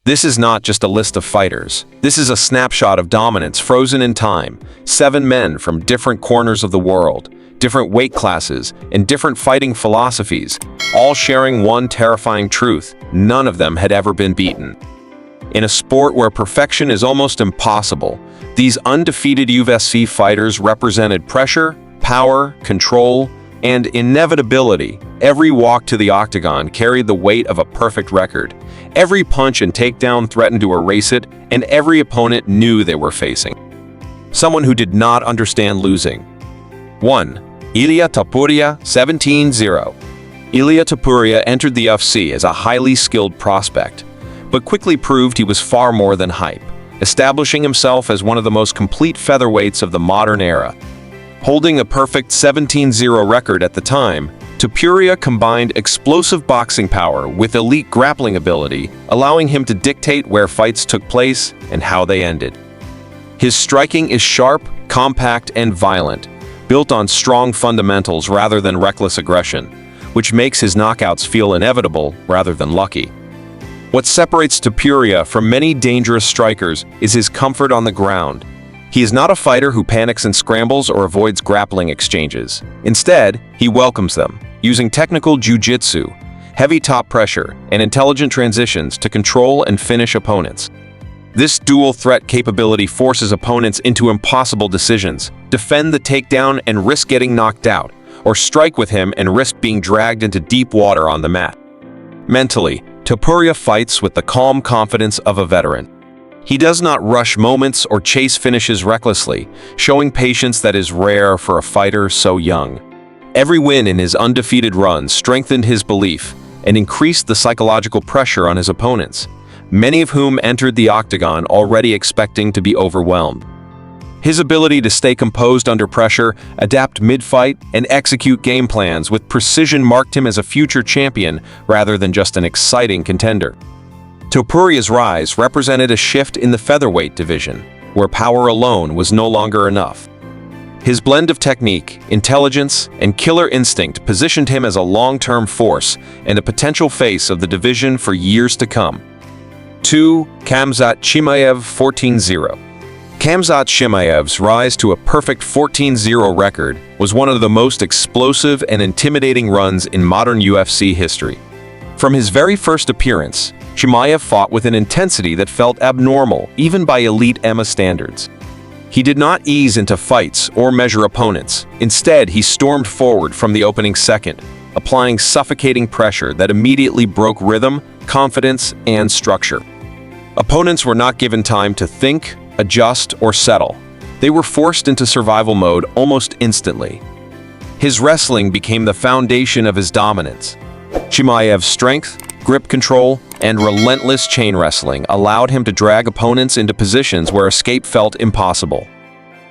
This is not just a list of fighters. This is a snapshot of dominance frozen in time. 7 men from different corners of the world, different weight classes, and different fighting philosophies, all sharing one terrifying truth: none of them had ever been beaten. In a sport where perfection is almost impossible, these undefeated UFC fighters represented pressure, power, control, and inevitability. Every walk to the octagon carried the weight of a perfect record. Every punch and takedown threatened to erase it, and every opponent knew they were facing someone who did not understand losing. 1. Ilia Topuria, 17-0. Ilia Topuria entered the UFC as a highly skilled prospect, but quickly proved he was far more than hype, establishing himself as one of the most complete featherweights of the modern era. Holding a perfect 17-0 record at the time, Topuria combined explosive boxing power with elite grappling ability, allowing him to dictate where fights took place and how they ended. His striking is sharp, compact, and violent, built on strong fundamentals rather than reckless aggression, which makes his knockouts feel inevitable rather than lucky. What separates Topuria from many dangerous strikers is his comfort on the ground. He is not a fighter who panics and scrambles or avoids grappling exchanges. Instead, he welcomes them, using technical jiu-jitsu, heavy top pressure, and intelligent transitions to control and finish opponents. This dual threat capability forces opponents into impossible decisions: defend the takedown and risk getting knocked out, or strike with him and risk being dragged into deep water on the mat. Mentally, Topuria fights with the calm confidence of a veteran. He does not rush moments or chase finishes recklessly, showing patience that is rare for a fighter so young. Every win in his undefeated run strengthened his belief and increased the psychological pressure on his opponents, many of whom entered the octagon already expecting to be overwhelmed. His ability to stay composed under pressure, adapt mid-fight, and execute game plans with precision marked him as a future champion rather than just an exciting contender. Topuria's rise represented a shift in the featherweight division, where power alone was no longer enough. His blend of technique, intelligence, and killer instinct positioned him as a long-term force and a potential face of the division for years to come. 2. Khamzat Chimaev, 14-0. Khamzat Chimaev's rise to a perfect 14-0 record was one of the most explosive and intimidating runs in modern UFC history. From his very first appearance, Chimaev fought with an intensity that felt abnormal, even by elite MMA standards. He did not ease into fights or measure opponents. Instead, he stormed forward from the opening second, applying suffocating pressure that immediately broke rhythm, confidence, and structure. Opponents were not given time to think, adjust, or settle. They were forced into survival mode almost instantly. His wrestling became the foundation of his dominance. Chimaev's strength, grip control, and relentless chain wrestling allowed him to drag opponents into positions where escape felt impossible.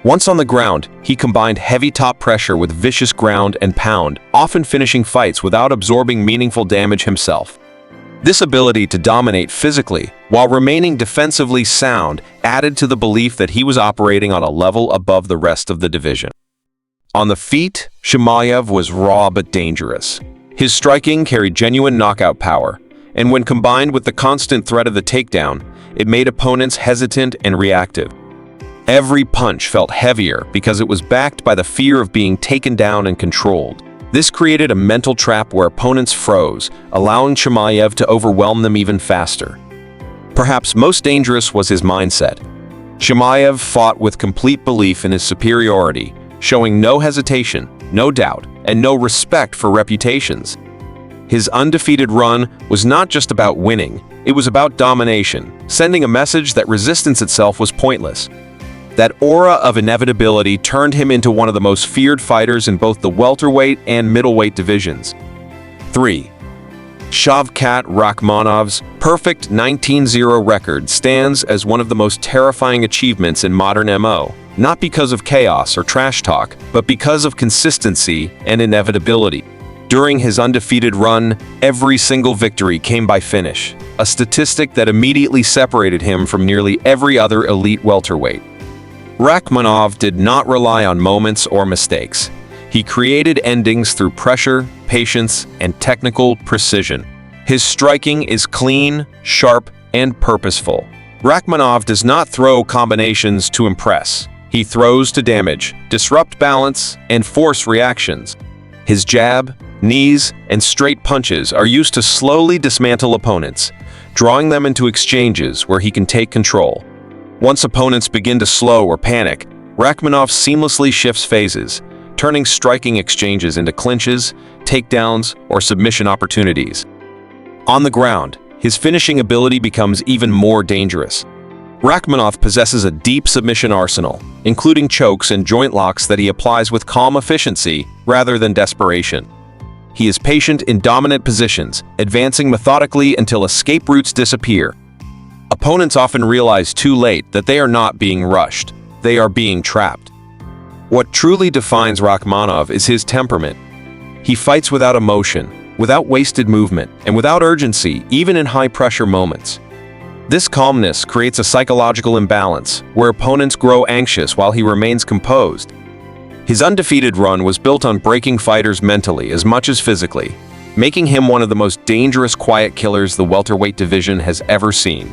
Once on the ground, he combined heavy top pressure with vicious ground and pound, often finishing fights without absorbing meaningful damage himself. This ability to dominate physically while remaining defensively sound added to the belief that he was operating on a level above the rest of the division. On the feet, Chimaev was raw but dangerous. His striking carried genuine knockout power, and when combined with the constant threat of the takedown, it made opponents hesitant and reactive. Every punch felt heavier because it was backed by the fear of being taken down and controlled. This created a mental trap where opponents froze, allowing Chimaev to overwhelm them even faster. Perhaps most dangerous was his mindset. Chimaev fought with complete belief in his superiority, showing no hesitation, no doubt, and no respect for reputations. His undefeated run was not just about winning, it was about domination, sending a message that resistance itself was pointless. That aura of inevitability turned him into one of the most feared fighters in both the welterweight and middleweight divisions. 3. Shavkat Rakhmonov's perfect 19-0 record stands as one of the most terrifying achievements in modern MO, not because of chaos or trash talk, but because of consistency and inevitability. During his undefeated run, every single victory came by finish, a statistic that immediately separated him from nearly every other elite welterweight. Rakhmonov did not rely on moments or mistakes. He created endings through pressure, patience, and technical precision. His striking is clean, sharp, and purposeful. Rachmanov does not throw combinations to impress. He throws to damage, disrupt balance, and force reactions. His jab, knees, and straight punches are used to slowly dismantle opponents, drawing them into exchanges where he can take control. Once opponents begin to slow or panic, Rachmanov seamlessly shifts phases, turning striking exchanges into clinches, takedowns, or submission opportunities. On the ground, his finishing ability becomes even more dangerous. Rachmanov possesses a deep submission arsenal, including chokes and joint locks that he applies with calm efficiency rather than desperation. He is patient in dominant positions, advancing methodically until escape routes disappear. Opponents often realize too late that they are not being rushed. They are being trapped. What truly defines Rachmanov is his temperament. He fights without emotion, without wasted movement, and without urgency, even in high-pressure moments. This calmness creates a psychological imbalance, where opponents grow anxious while he remains composed. His undefeated run was built on breaking fighters mentally as much as physically, making him one of the most dangerous quiet killers the welterweight division has ever seen.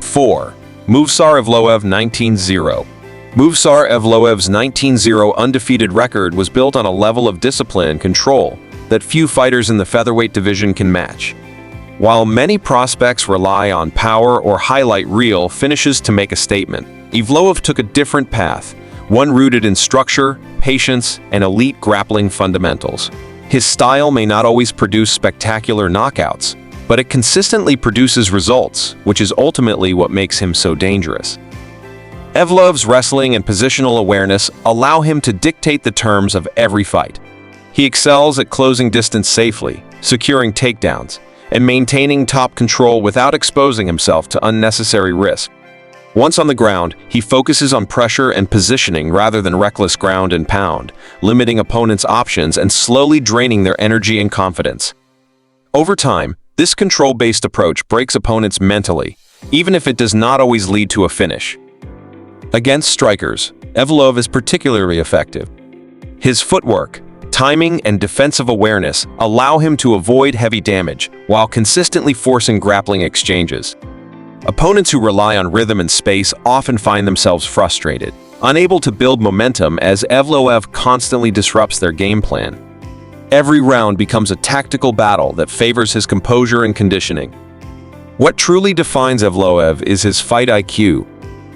4. Movsar Evloev 19-0. Movsar Evloev's 19-0 undefeated record was built on a level of discipline and control that few fighters in the featherweight division can match. While many prospects rely on power or highlight reel finishes to make a statement, Evloev took a different path, one rooted in structure, patience, and elite grappling fundamentals. His style may not always produce spectacular knockouts, but it consistently produces results, which is ultimately what makes him so dangerous. Evloev's wrestling and positional awareness allow him to dictate the terms of every fight. He excels at closing distance safely, securing takedowns, and maintaining top control without exposing himself to unnecessary risk. Once on the ground, he focuses on pressure and positioning rather than reckless ground and pound, limiting opponents' options and slowly draining their energy and confidence. Over time, this control-based approach breaks opponents mentally, even if it does not always lead to a finish. Against strikers, Evloev is particularly effective. His footwork, timing, and defensive awareness allow him to avoid heavy damage while consistently forcing grappling exchanges. Opponents who rely on rhythm and space often find themselves frustrated, unable to build momentum as Evloev constantly disrupts their game plan. Every round becomes a tactical battle that favors his composure and conditioning. What truly defines Evloev is his fight IQ.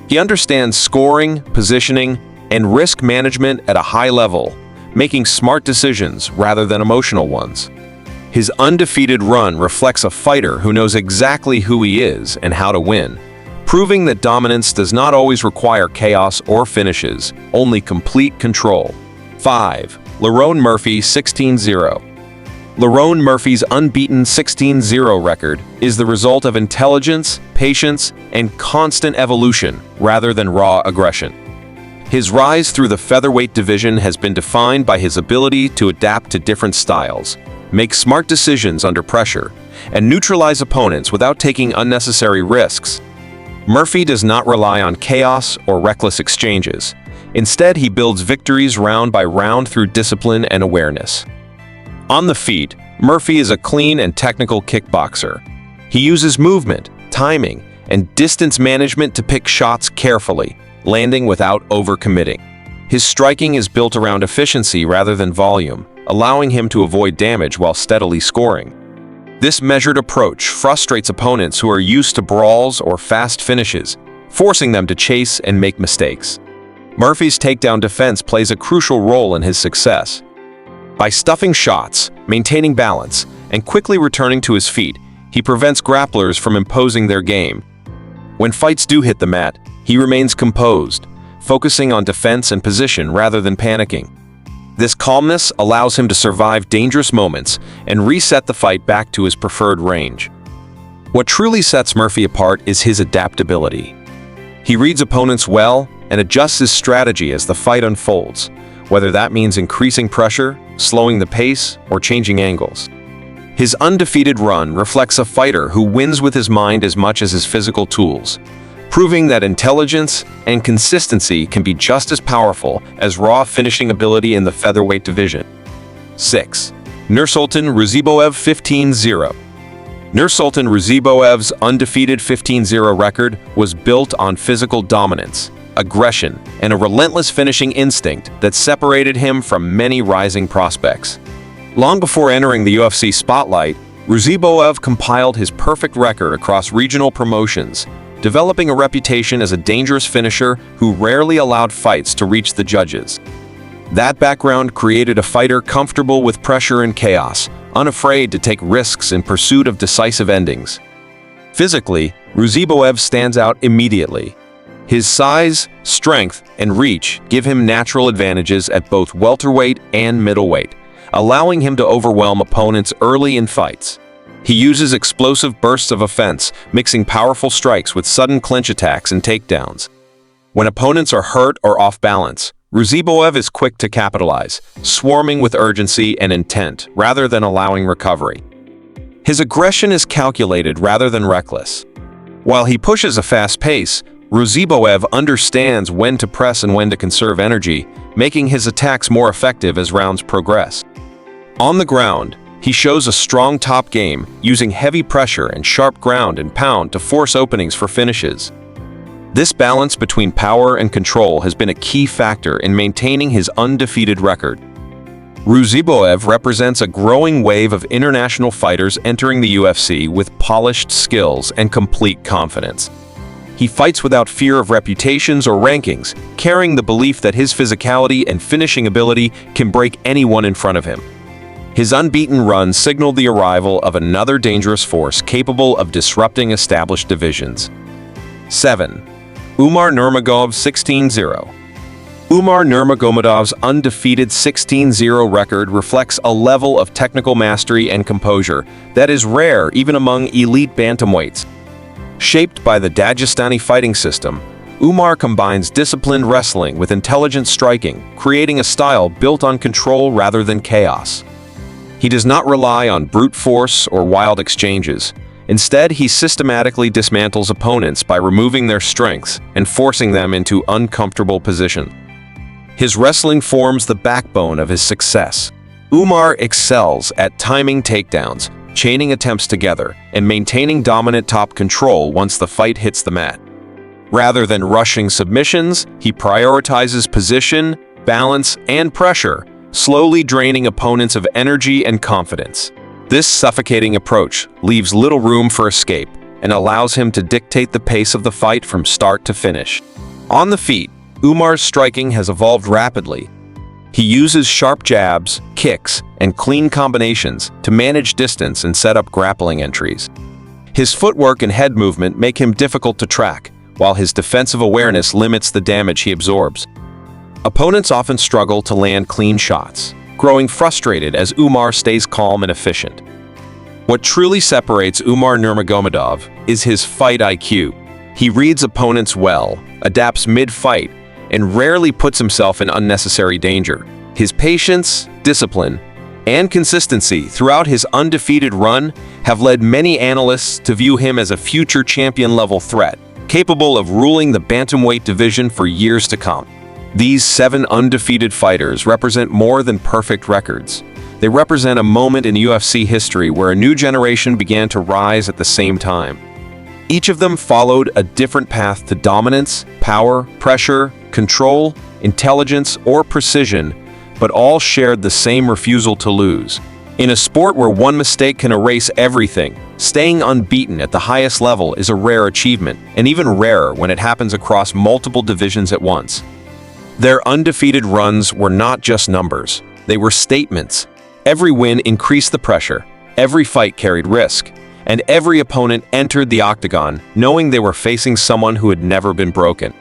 He understands scoring, positioning, and risk management at a high level, making smart decisions rather than emotional ones. His undefeated run reflects a fighter who knows exactly who he is and how to win, proving that dominance does not always require chaos or finishes, only complete control. 5. Lerone Murphy 16-0. Lerone Murphy's unbeaten 16-0 record is the result of intelligence, patience, and constant evolution rather than raw aggression. His rise through the featherweight division has been defined by his ability to adapt to different styles, make smart decisions under pressure, and neutralize opponents without taking unnecessary risks. Murphy does not rely on chaos or reckless exchanges. Instead, he builds victories round by round through discipline and awareness. On the feet, Murphy is a clean and technical kickboxer. He uses movement, timing, and distance management to pick shots carefully, landing without overcommitting. His striking is built around efficiency rather than volume, allowing him to avoid damage while steadily scoring. This measured approach frustrates opponents who are used to brawls or fast finishes, forcing them to chase and make mistakes. Murphy's takedown defense plays a crucial role in his success. By stuffing shots, maintaining balance, and quickly returning to his feet, he prevents grapplers from imposing their game. When fights do hit the mat, he remains composed, focusing on defense and position rather than panicking. This calmness allows him to survive dangerous moments and reset the fight back to his preferred range. What truly sets Murphy apart is his adaptability. He reads opponents well and adjusts his strategy as the fight unfolds, whether that means increasing pressure, slowing the pace, or changing angles. His undefeated run reflects a fighter who wins with his mind as much as his physical tools, proving that intelligence and consistency can be just as powerful as raw finishing ability in the featherweight division. 6. Nursultan Ruziboev 15-0. Nursultan Ruziboev's undefeated 15-0 record was built on physical dominance, aggression, and a relentless finishing instinct that separated him from many rising prospects. Long before entering the UFC spotlight, Ruziboev compiled his perfect record across regional promotions, developing a reputation as a dangerous finisher who rarely allowed fights to reach the judges. That background created a fighter comfortable with pressure and chaos, unafraid to take risks in pursuit of decisive endings. Physically, Ruziboev stands out immediately. His size, strength, and reach give him natural advantages at both welterweight and middleweight, allowing him to overwhelm opponents early in fights. He uses explosive bursts of offense, mixing powerful strikes with sudden clinch attacks and takedowns. When opponents are hurt or off balance, Ruziboev is quick to capitalize, swarming with urgency and intent rather than allowing recovery. His aggression is calculated rather than reckless. While he pushes a fast pace, Ruziboev understands when to press and when to conserve energy, making his attacks more effective as rounds progress. On the ground, he shows a strong top game, using heavy pressure and sharp ground and pound to force openings for finishes. This balance between power and control has been a key factor in maintaining his undefeated record. Ruziboev represents a growing wave of international fighters entering the UFC with polished skills and complete confidence. He fights without fear of reputations or rankings, carrying the belief that his physicality and finishing ability can break anyone in front of him. His unbeaten run signaled the arrival of another dangerous force capable of disrupting established divisions. 7. Umar Nurmagomedov 16-0. Umar Nurmagomedov's undefeated 16-0 record reflects a level of technical mastery and composure that is rare even among elite bantamweights. Shaped by the Dagestani fighting system, Umar combines disciplined wrestling with intelligent striking, creating a style built on control rather than chaos. He does not rely on brute force or wild exchanges. Instead, he systematically dismantles opponents by removing their strengths and forcing them into uncomfortable positions. His wrestling forms the backbone of his success. Umar excels at timing takedowns, chaining attempts together, and maintaining dominant top control once the fight hits the mat. Rather than rushing submissions, he prioritizes position, balance, and pressure, slowly draining opponents of energy and confidence. This suffocating approach leaves little room for escape and allows him to dictate the pace of the fight from start to finish. On the feet, Umar's striking has evolved rapidly. He uses sharp jabs, kicks, and clean combinations to manage distance and set up grappling entries. His footwork and head movement make him difficult to track, while his defensive awareness limits the damage he absorbs. Opponents often struggle to land clean shots, growing frustrated as Umar stays calm and efficient. What truly separates Umar Nurmagomedov is his fight IQ. He reads opponents well, adapts mid-fight, and rarely puts himself in unnecessary danger. His patience, discipline, and consistency throughout his undefeated run have led many analysts to view him as a future champion-level threat, capable of ruling the bantamweight division for years to come. These 7 undefeated fighters represent more than perfect records. They represent a moment in UFC history where a new generation began to rise at the same time. Each of them followed a different path to dominance, power, pressure, control, intelligence, or precision, but all shared the same refusal to lose. In a sport where one mistake can erase everything, staying unbeaten at the highest level is a rare achievement, and even rarer when it happens across multiple divisions at once. Their undefeated runs were not just numbers, they were statements. Every win increased the pressure, every fight carried risk, and every opponent entered the octagon knowing they were facing someone who had never been broken.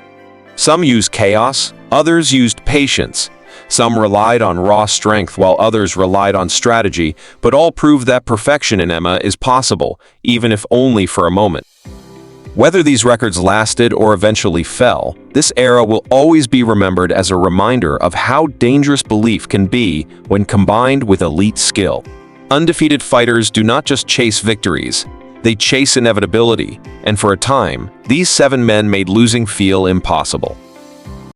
Some used chaos, others used patience. Some relied on raw strength while others relied on strategy, but all proved that perfection in MMA is possible, even if only for a moment. Whether these records lasted or eventually fell, this era will always be remembered as a reminder of how dangerous belief can be when combined with elite skill. Undefeated fighters do not just chase victories, they chase inevitability, and for a time, these 7 men made losing feel impossible.